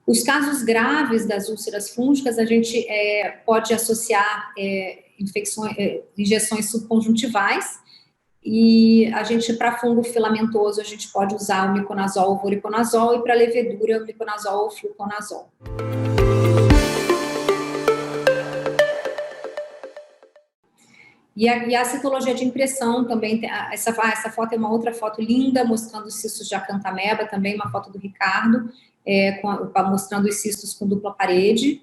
Os casos graves das úlceras fúngicas, a gente pode associar injeções subconjuntivais, e a gente, para fungo filamentoso, a gente pode usar o miconazol ou voriconazol, e para levedura, o miconazol ou fluconazol. E a citologia de impressão também, essa foto é uma outra foto linda, mostrando os cistos de acanthameba, também uma foto do Ricardo, mostrando os cistos com dupla parede.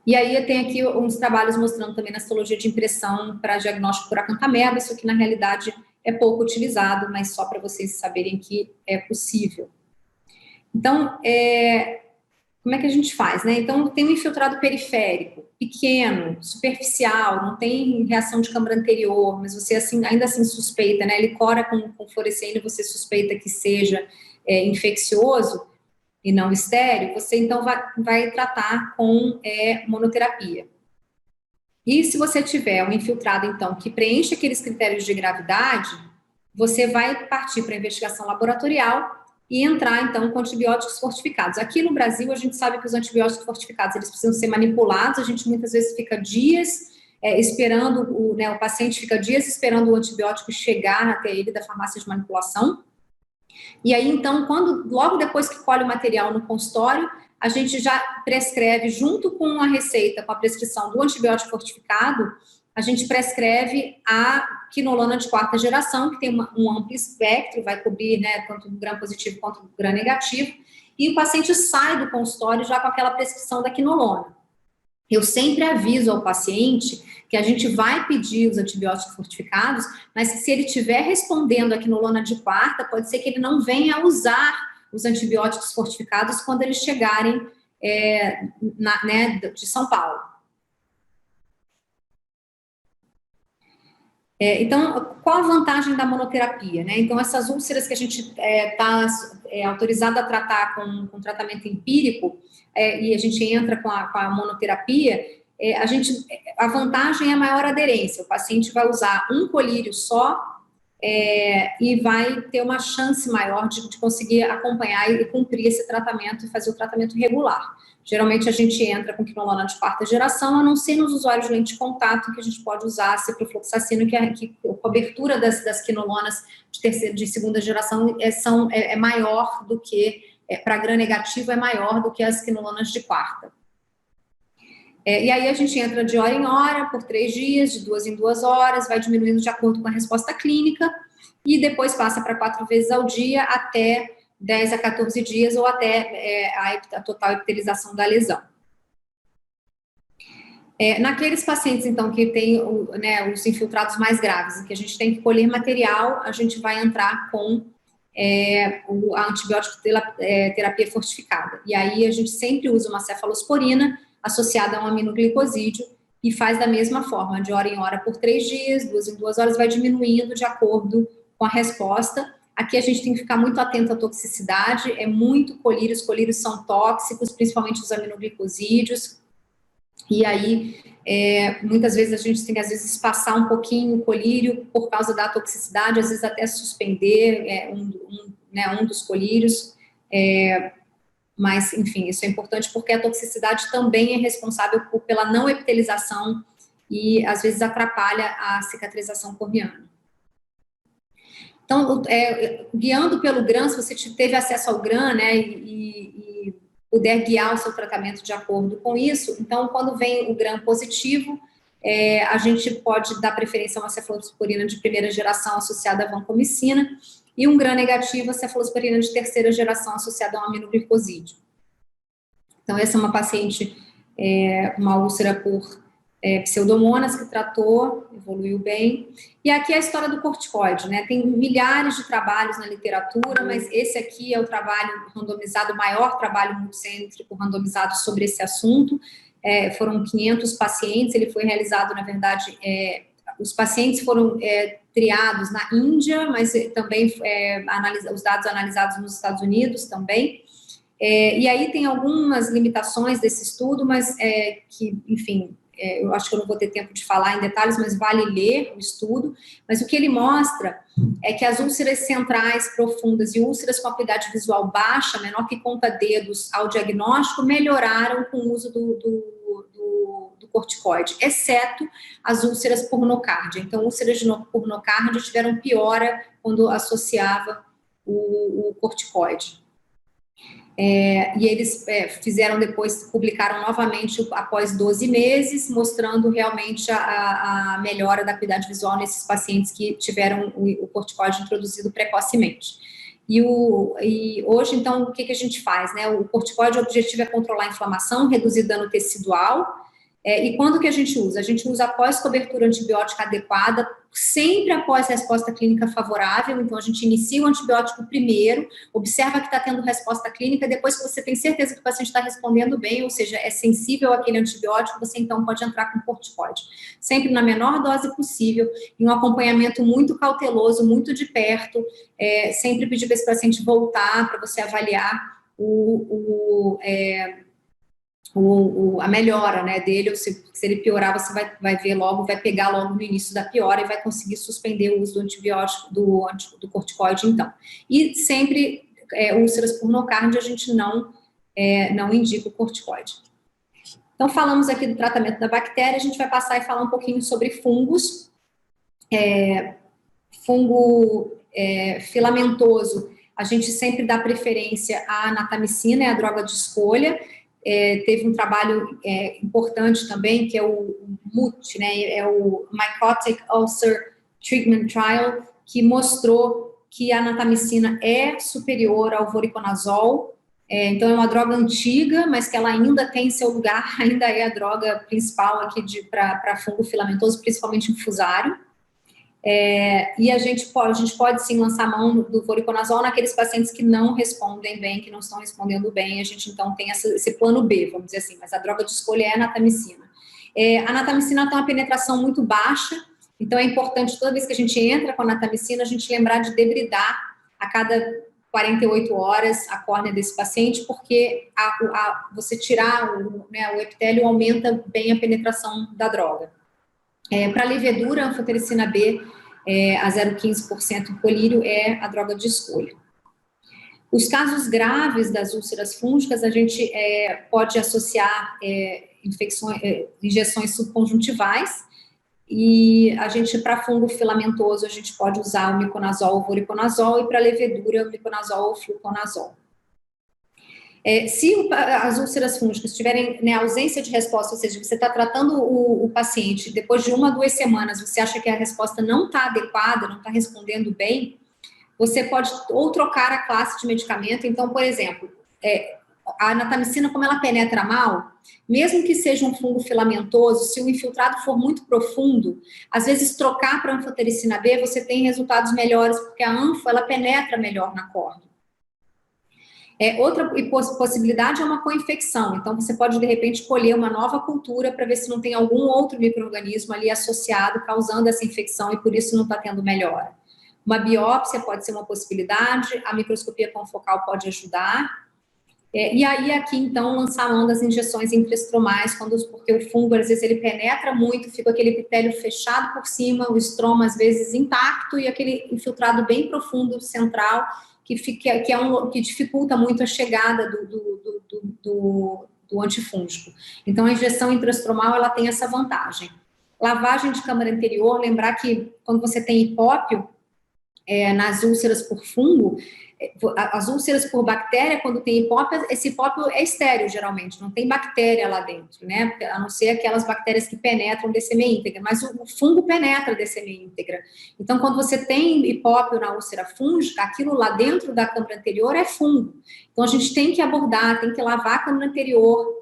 E aí tem aqui uns trabalhos mostrando também na citologia de impressão para diagnóstico por acanthameba, isso aqui na realidade é pouco utilizado, mas só para vocês saberem que é possível. Então, como é que a gente faz, né? Então, tem um infiltrado periférico, pequeno, superficial, não tem reação de câmara anterior, mas você ainda assim suspeita, né? Ele cora com fluorescênio, você suspeita que seja infeccioso e não estéril, você então vai tratar com monoterapia. E se você tiver um infiltrado, então, que preenche aqueles critérios de gravidade, você vai partir para a investigação laboratorial e entrar, então, com antibióticos fortificados. Aqui no Brasil, a gente sabe que os antibióticos fortificados, eles precisam ser manipulados, a gente muitas vezes fica dias esperando, o paciente fica dias esperando o antibiótico chegar até ele da farmácia de manipulação. E aí, então, logo depois que colhe o material no consultório, a gente já prescreve, junto com a receita, com a prescrição do antibiótico fortificado, a gente prescreve a quinolona de quarta geração, que tem um amplo espectro, vai cobrir, né, tanto o gram positivo quanto o gram negativo, e o paciente sai do consultório já com aquela prescrição da quinolona. Eu sempre aviso ao paciente que a gente vai pedir os antibióticos fortificados, mas que se ele estiver respondendo a quinolona de quarta, pode ser que ele não venha a usar os antibióticos fortificados quando eles chegarem de São Paulo. Então, qual a vantagem da monoterapia, né? Então, essas úlceras que a gente está autorizado a tratar com tratamento empírico, e a gente entra com a monoterapia, a vantagem é a maior aderência. O paciente vai usar um colírio só e vai ter uma chance maior de conseguir acompanhar e cumprir esse tratamento e fazer o tratamento regular. Geralmente a gente entra com quinolona de quarta geração, a não ser nos usuários de lente de contato, que a gente pode usar a ciprofloxacino, que a cobertura das quinolonas de segunda geração é maior do que, para gram negativo, é maior do que as quinolonas de quarta. E aí a gente entra de hora em hora, por 3 dias, de 2 em 2 horas, vai diminuindo de acordo com a resposta clínica, e depois passa para 4 vezes ao dia, até 10 a 14 dias, ou até a total epitelização da lesão. Naqueles pacientes, então, que tem os infiltrados mais graves, que a gente tem que colher material, a gente vai entrar com a antibiótico terapia fortificada. E aí a gente sempre usa uma cefalosporina associada a um aminoglicosídeo e faz da mesma forma, de hora em hora por 3 dias, 2 em 2 horas, vai diminuindo de acordo com a resposta. Aqui a gente tem que ficar muito atento à toxicidade, muito colírio, os colírios são tóxicos, principalmente os aminoglicosídeos, e aí muitas vezes a gente tem que, às vezes, passar um pouquinho o colírio por causa da toxicidade, às vezes até suspender um dos colírios, mas, enfim, isso é importante porque a toxicidade também é responsável pela não epitelização e, às vezes, atrapalha a cicatrização corneana. Então, guiando pelo GRAM, se você teve acesso ao GRAM, né, e puder guiar o seu tratamento de acordo com isso, então, quando vem o GRAM positivo, a gente pode dar preferência a uma cefalosporina de primeira geração associada à vancomicina, e um GRAM negativo, a cefalosporina de terceira geração associada a um aminoglicosídeo. Então, essa é uma paciente, uma úlcera por pseudomonas, que tratou, evoluiu bem. E aqui é a história do corticoide, né? Tem milhares de trabalhos na literatura, mas esse aqui é o trabalho randomizado, o maior trabalho multicêntrico randomizado sobre esse assunto. Foram 500 pacientes, ele foi realizado, na verdade, os pacientes foram triados na Índia, mas também os dados analisados nos Estados Unidos também. E aí tem algumas limitações desse estudo, mas que, enfim, eu acho que eu não vou ter tempo de falar em detalhes, mas vale ler o estudo. Mas o que ele mostra é que as úlceras centrais profundas e úlceras com acuidade visual baixa, menor que conta dedos ao diagnóstico, melhoraram com o uso do corticoide, exceto as úlceras por nocárdia. Então, úlceras por nocárdia tiveram piora quando associava o corticoide. E eles fizeram depois, publicaram novamente após 12 meses, mostrando realmente a melhora da acuidade visual nesses pacientes que tiveram o corticoide introduzido precocemente. E hoje, então, o que a gente faz, né? O corticoide, o objetivo é controlar a inflamação, reduzir dano tecidual. E quando que a gente usa? A gente usa após cobertura antibiótica adequada, sempre após resposta clínica favorável. Então, a gente inicia o antibiótico primeiro, observa que está tendo resposta clínica, depois que você tem certeza que o paciente está respondendo bem, ou seja, é sensível àquele antibiótico, você então pode entrar com corticoide. Sempre na menor dose possível, em um acompanhamento muito cauteloso, muito de perto, sempre pedir para esse paciente voltar para você avaliar a melhora, né, dele, ou se ele piorar, você vai ver logo, vai pegar logo no início da piora e vai conseguir suspender o uso do antibiótico, do corticoide, então. E sempre, úlceras por nocárdia, a gente não indica o corticoide. Então, falamos aqui do tratamento da bactéria, a gente vai passar e falar um pouquinho sobre fungos. Fungo filamentoso, a gente sempre dá preferência à natamicina, é a droga de escolha. Teve um trabalho importante também, que é o MUT, né, é o Mycotic Ulcer Treatment Trial, que mostrou que a natamicina é superior ao voriconazol. Então, é uma droga antiga, mas que ela ainda tem seu lugar, ainda é a droga principal aqui para fungo filamentoso, principalmente infusário. E a gente pode sim lançar a mão do voriconazol naqueles pacientes que não respondem bem, que não estão respondendo bem, a gente então tem esse plano B, vamos dizer assim, mas a droga de escolha é a natamicina. A natamicina tem uma penetração muito baixa, então é importante toda vez que a gente entra com a natamicina, a gente lembrar de debridar a cada 48 horas a córnea desse paciente, porque você tirar o epitélio aumenta bem a penetração da droga. Para levedura, a anfotericina B, a 0,15% em colírio, é a droga de escolha. Os casos graves das úlceras fúngicas, a gente pode associar injeções subconjuntivais, e a gente, para fungo filamentoso, a gente pode usar o miconazol ou voriconazol, e para levedura, o miconazol ou fluconazol. Se as úlceras fúngicas tiverem ausência de resposta, ou seja, você está tratando o paciente, depois de 1 a 2 semanas, você acha que a resposta não está adequada, não está respondendo bem, você pode ou trocar a classe de medicamento. Então, por exemplo, a natamicina, como ela penetra mal, mesmo que seja um fungo filamentoso, se o infiltrado for muito profundo, às vezes trocar para anfotericina B, você tem resultados melhores, porque a anfo, ela penetra melhor na córnea. Outra possibilidade é uma co-infecção. Então, você pode, de repente, colher uma nova cultura para ver se não tem algum outro micro-organismo ali associado, causando essa infecção, e por isso não está tendo melhora. Uma biópsia pode ser uma possibilidade, a microscopia confocal pode ajudar. E aí, aqui, então, lançar a mão das injeções intraestromais, porque o fungo, às vezes, ele penetra muito, fica aquele epitélio fechado por cima, o estroma, às vezes, intacto, e aquele infiltrado bem profundo, central, que dificulta muito a chegada do antifúngico. Então, a injeção intraestromal, ela tem essa vantagem. Lavagem de câmara anterior, lembrar que quando você tem hipópio, nas úlceras por fungo, as úlceras por bactéria, quando tem hipópio, esse hipópio é estéril, geralmente, não tem bactéria lá dentro, né? A não ser aquelas bactérias que penetram DCM íntegra, mas o fungo penetra DCM íntegra. Então, quando você tem hipópio na úlcera fúngica, aquilo lá dentro da câmara anterior é fungo. Então, a gente tem que abordar, tem que lavar a câmara anterior,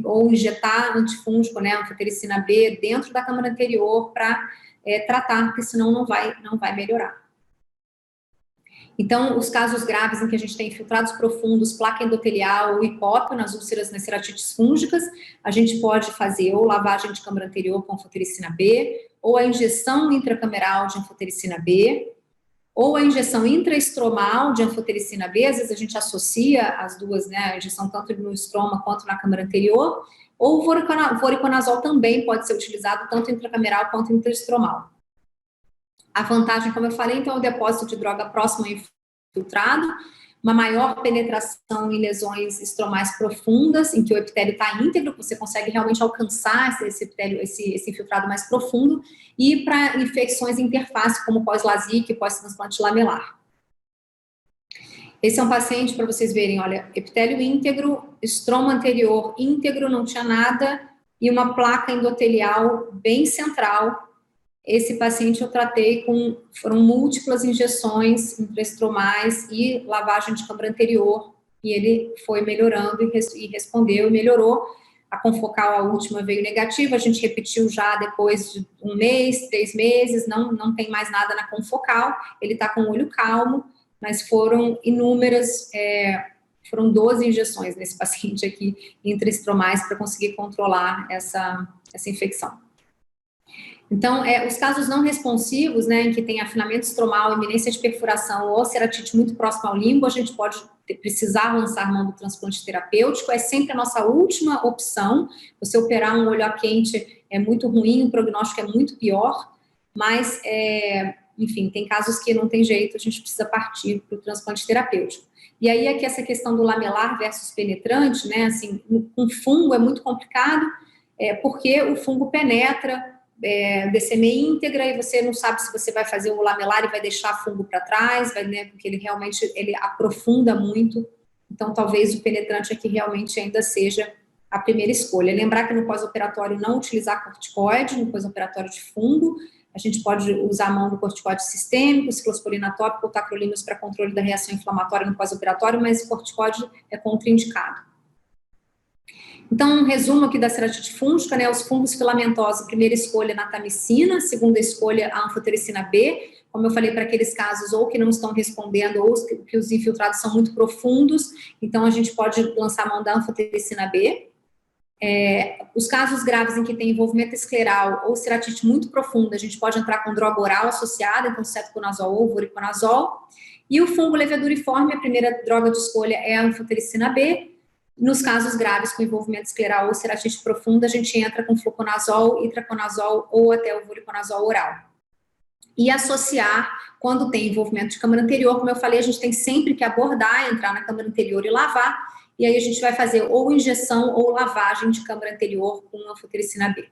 ou injetar antifúngico, né, anfotericina B, dentro da câmara anterior para tratar, porque senão não vai melhorar. Então, os casos graves em que a gente tem infiltrados profundos, placa endotelial ou hipópio nas úlceras, nas ceratites fúngicas, a gente pode fazer ou lavagem de câmara anterior com anfotericina B, ou a injeção intracameral de anfotericina B, ou a injeção intraestromal de anfotericina B, às vezes a gente associa as duas, né, a injeção tanto no estroma quanto na câmara anterior, ou o voriconazol também pode ser utilizado tanto intracameral quanto intraestromal. A vantagem, como eu falei, então, é o depósito de droga próximo ao infiltrado, uma maior penetração em lesões estromais profundas, em que o epitélio está íntegro, você consegue realmente alcançar esse epitélio, esse infiltrado mais profundo, e para infecções de interface, como pós-LASIK e pós-transplante lamelar. Esse é um paciente, para vocês verem, olha, epitélio íntegro, estroma anterior íntegro, não tinha nada, e uma placa endotelial bem central. Esse paciente eu tratei foram múltiplas injeções intraestromais e lavagem de câmara anterior, e ele foi melhorando e respondeu e melhorou. A confocal, a última, veio negativa, a gente repetiu já depois de 1 mês, 3 meses, não tem mais nada na confocal, ele está com o olho calmo, mas foram inúmeras, foram 12 injeções nesse paciente aqui, intraestromais, para conseguir controlar essa infecção. Então, os casos não responsivos, né, em que tem afinamento estromal, iminência de perfuração ou ceratite muito próxima ao limbo, a gente pode precisar lançar mão do transplante terapêutico, é sempre a nossa última opção. Você operar um olho a quente é muito ruim, o prognóstico é muito pior, mas, enfim, tem casos que não tem jeito, a gente precisa partir para o transplante terapêutico. E aí, aqui essa questão do lamelar versus penetrante, né, assim, com fungo é muito complicado, porque o fungo penetra DCM íntegra e você não sabe se você vai fazer o lamelar e vai deixar fungo para trás, né, porque ele realmente aprofunda muito, então talvez o penetrante aqui realmente ainda seja a primeira escolha. Lembrar que no pós-operatório não utilizar corticoide, no pós-operatório de fungo, a gente pode usar a mão do corticoide sistêmico, ciclosporina tópica ou tacrolimus para controle da reação inflamatória no pós-operatório, mas o corticoide é contraindicado. Então, um resumo aqui da ceratite fúngica, né, os fungos filamentosos, primeira escolha natamicina, segunda escolha a anfotericina B, como eu falei, para aqueles casos ou que não estão respondendo ou que os infiltrados são muito profundos, então a gente pode lançar a mão da anfotericina B. Os casos graves em que tem envolvimento escleral ou ceratite muito profunda, a gente pode entrar com droga oral associada, então cetoconazol ou voriconazol. E o fungo leveduriforme, a primeira droga de escolha é a anfotericina B. Nos casos graves com envolvimento escleral ou ceratite profunda, a gente entra com fluconazol, itraconazol ou até o voriconazol oral. E associar, quando tem envolvimento de câmara anterior, como eu falei, a gente tem sempre que abordar, entrar na câmara anterior e lavar, e aí a gente vai fazer ou injeção ou lavagem de câmara anterior com anfotericina B.